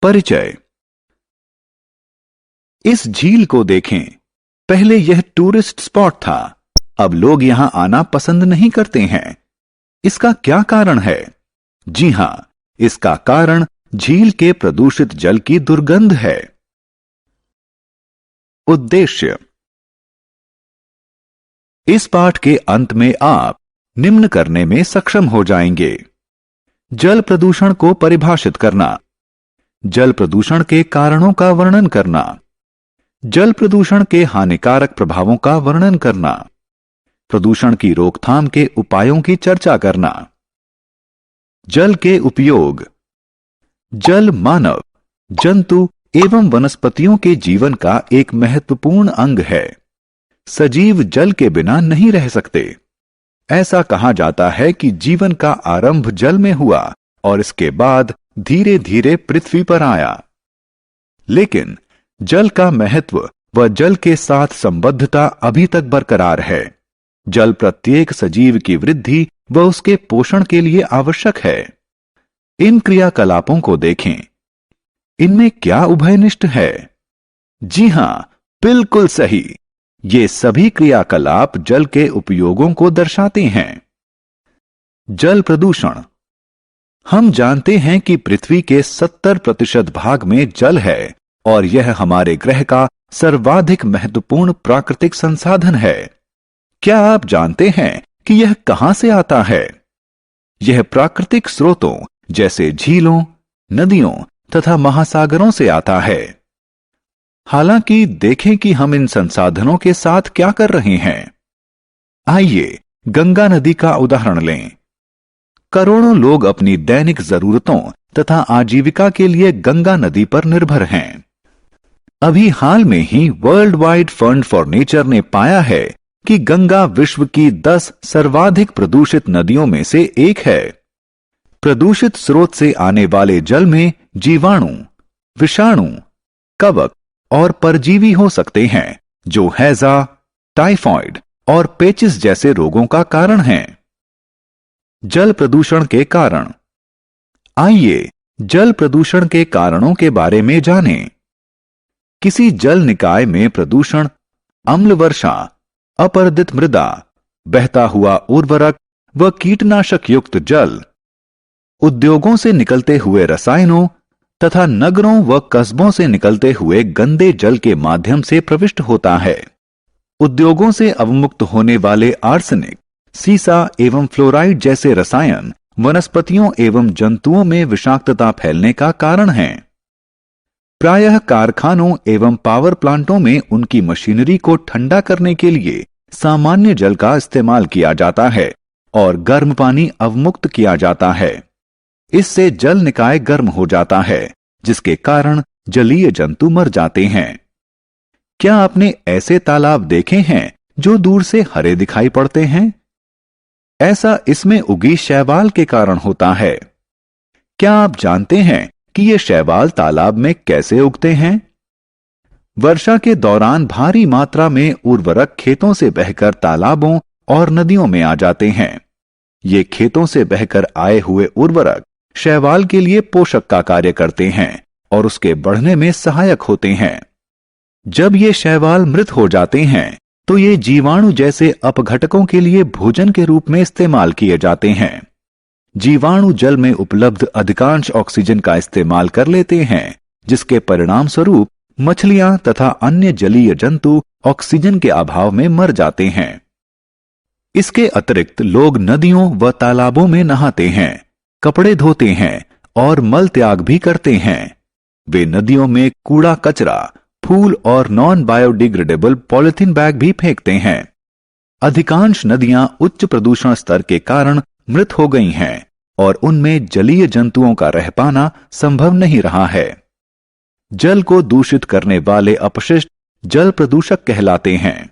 परिचय। इस झील को देखें। पहले यह टूरिस्ट स्पॉट था, अब लोग यहां आना पसंद नहीं करते हैं। इसका क्या कारण है? जी हां, इसका कारण झील के प्रदूषित जल की दुर्गंध है। उद्देश्य। इस पाठ के अंत में आप निम्न करने में सक्षम हो जाएंगे। जल प्रदूषण को परिभाषित करना, जल प्रदूषण के कारणों का वर्णन करना, जल प्रदूषण के हानिकारक प्रभावों का वर्णन करना, प्रदूषण की रोकथाम के उपायों की चर्चा करना। जल के उपयोग। जल मानव, जंतु एवं वनस्पतियों के जीवन का एक महत्वपूर्ण अंग है। सजीव जल के बिना नहीं रह सकते। ऐसा कहा जाता है कि जीवन का आरंभ जल में हुआ और इसके बाद धीरे धीरे पृथ्वी पर आया। लेकिन जल का महत्व व जल के साथ संबद्धता अभी तक बरकरार है। जल प्रत्येक सजीव की वृद्धि व उसके पोषण के लिए आवश्यक है। इन क्रियाकलापों को देखें। इनमें क्या उभयनिष्ठ है? जी हां, बिल्कुल सही। ये सभी क्रियाकलाप जल के उपयोगों को दर्शाते हैं। जल प्रदूषण। हम जानते हैं कि पृथ्वी के 70% भाग में जल है और यह हमारे ग्रह का सर्वाधिक महत्वपूर्ण प्राकृतिक संसाधन है। क्या आप जानते हैं कि यह कहां से आता है? यह प्राकृतिक स्रोतों जैसे झीलों, नदियों तथा महासागरों से आता है। हालांकि देखें कि हम इन संसाधनों के साथ क्या कर रहे हैं। आइए गंगा नदी का उदाहरण लें। करोड़ों लोग अपनी दैनिक जरूरतों तथा आजीविका के लिए गंगा नदी पर निर्भर हैं। अभी हाल में ही world wide fund for nature ने पाया है कि गंगा विश्व की 10 सर्वाधिक प्रदूषित नदियों में से एक है। प्रदूषित स्रोत से आने वाले जल में जीवाणु, विषाणु, कवक और परजीवी हो सकते हैं जो हैजा, टाइफॉइड और पेचिस जैसे रोगों का कारण हैं। जल प्रदूषण के कारण। आइए जल प्रदूषण के कारणों के बारे में जानें। किसी जल निकाय में प्रदूषण अम्ल वर्षा, अपरदित मृदा, बहता हुआ उर्वरक व कीटनाशक युक्त जल, उद्योगों से निकलते हुए रसायनों तथा नगरों व कस्बों से निकलते हुए गंदे जल के माध्यम से प्रविष्ट होता है। उद्योगों से अवमुक्त होने वाले आर्सेनिक, सीसा एवं फ्लोराइड जैसे रसायन वनस्पतियों एवं जंतुओं में विषाक्तता फैलने का कारण हैं। प्रायः कारखानों एवं पावर प्लांटों में उनकी मशीनरी को ठंडा करने के लिए सामान्य जल का इस्तेमाल किया जाता है और गर्म पानी अवमुक्त किया जाता है। इससे जल निकाय गर्म हो जाता है, जिसके कारण जलीय जंतु मर जाते हैं। क्या आपने ऐसे तालाब देखे हैं जो दूर से हरे दिखाई पड़ते हैं? ऐसा इसमें उगी शैवाल के कारण होता है। क्या आप जानते हैं कि ये शैवाल तालाब में कैसे उगते हैं? वर्षा के दौरान भारी मात्रा में उर्वरक खेतों से बहकर तालाबों और नदियों में आ जाते हैं। ये खेतों से बहकर आए हुए उर्वरक शैवाल के लिए पोषक का कार्य करते हैं और उसके बढ़ने में सहायक होते हैं। जब ये शैवाल मृत हो जाते हैं तो ये जीवाणु जैसे अपघटकों के लिए भोजन के रूप में इस्तेमाल किए जाते हैं। जीवाणु जल में उपलब्ध अधिकांश ऑक्सीजन का इस्तेमाल कर लेते हैं, जिसके परिणाम स्वरूप मछलियां तथा अन्य जलीय जंतु ऑक्सीजन के अभाव में मर जाते हैं। इसके अतिरिक्त लोग नदियों व तालाबों में नहाते हैं, कपड़े धोते हैं और मल त्याग भी करते हैं। वे नदियों में कूड़ा कचरा, फूल और नॉन बायोडिग्रेडेबल पॉलिथीन बैग भी फेंकते हैं। अधिकांश नदियां उच्च प्रदूषण स्तर के कारण मृत हो गई हैं और उनमें जलीय जंतुओं का रह पाना संभव नहीं रहा है। जल को दूषित करने वाले अपशिष्ट जल प्रदूषक कहलाते हैं।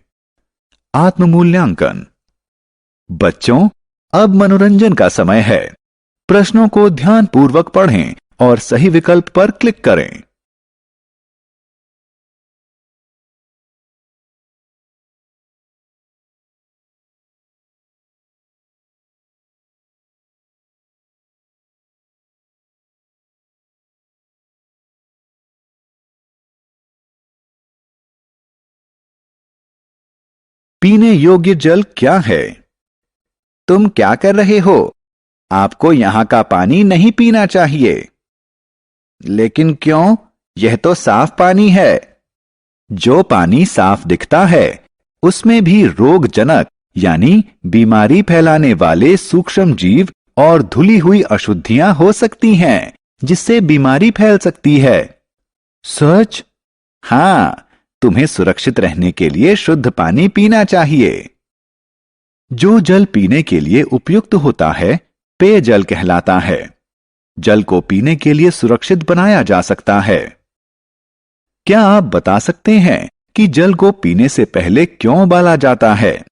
आत्ममूल्यांकन। बच्चों, अब मनोरंजन का समय है। प्रश्नों को ध्यानपूर्वक पढ़ें और सही विकल्प पर क्लिक करें। पीने योग्य जल क्या है? तुम क्या कर रहे हो? आपको यहां का पानी नहीं पीना चाहिए। लेकिन क्यों? यह तो साफ पानी है। जो पानी साफ दिखता है उसमें भी रोगजनक यानी बीमारी फैलाने वाले सूक्ष्म जीव और धुली हुई अशुद्धियां हो सकती हैं, जिससे बीमारी फैल सकती है। सच? हां, तुम्हें सुरक्षित रहने के लिए शुद्ध पानी पीना चाहिए। जो जल पीने के लिए उपयुक्त होता है पेयजल कहलाता है। जल को पीने के लिए सुरक्षित बनाया जा सकता है। क्या आप बता सकते हैं कि जल को पीने से पहले क्यों उबाला जाता है?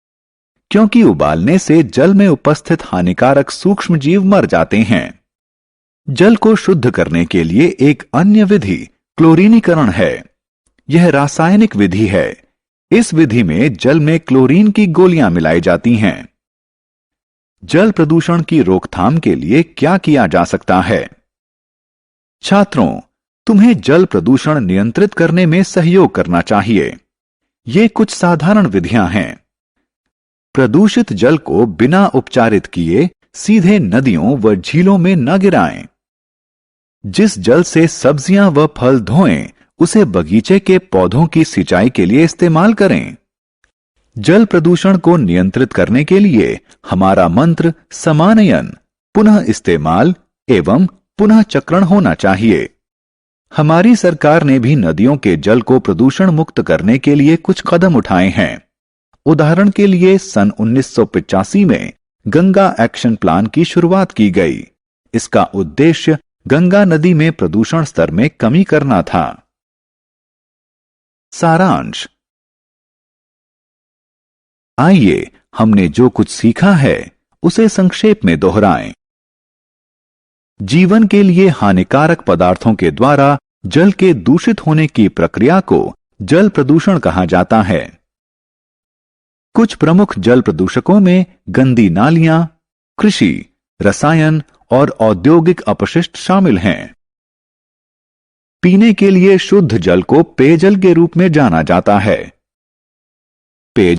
क्योंकि उबालने से जल में उपस्थित हानिकारक सूक्ष्म जीव मर जाते हैं। जल को शुद्ध करने के लिए एक अन्य विधि क्लोरीनीकरण है। यह रासायनिक विधि है। इस विधि में जल में क्लोरीन की गोलियां मिलाई जाती हैं। जल प्रदूषण की रोकथाम के लिए क्या किया जा सकता है? छात्रों, तुम्हें जल प्रदूषण नियंत्रित करने में सहयोग करना चाहिए। ये कुछ साधारण विधियां हैं। प्रदूषित जल को बिना उपचारित किए सीधे नदियों व झीलों में न गिराएं। जिस जल से सब्जियां व फल धोएं, उसे बगीचे के पौधों की सिंचाई के लिए इस्तेमाल करें। जल प्रदूषण को नियंत्रित करने के लिए हमारा मंत्र समानयन, पुनः इस्तेमाल एवं पुनः चक्रण होना चाहिए। हमारी सरकार ने भी नदियों के जल को प्रदूषण मुक्त करने के लिए कुछ कदम उठाए हैं। उदाहरण के लिए सन 1985 में गंगा एक्शन प्लान की शुरुआत की गई। इसका उद्देश्य गंगा नदी में प्रदूषण स्तर में कमी करना था। सारांश। आइए हमने जो कुछ सीखा है उसे संक्षेप में दोहराएं। जीवन के लिए हानिकारक पदार्थों के द्वारा जल के दूषित होने की प्रक्रिया को जल प्रदूषण कहा जाता है। कुछ प्रमुख जल प्रदूषकों में गंदी नालियां, कृषि, रसायन और औद्योगिक अपशिष्ट शामिल हैं। पीने के लिए शुद्ध जल को पेयजल के रूप में जाना जाता है।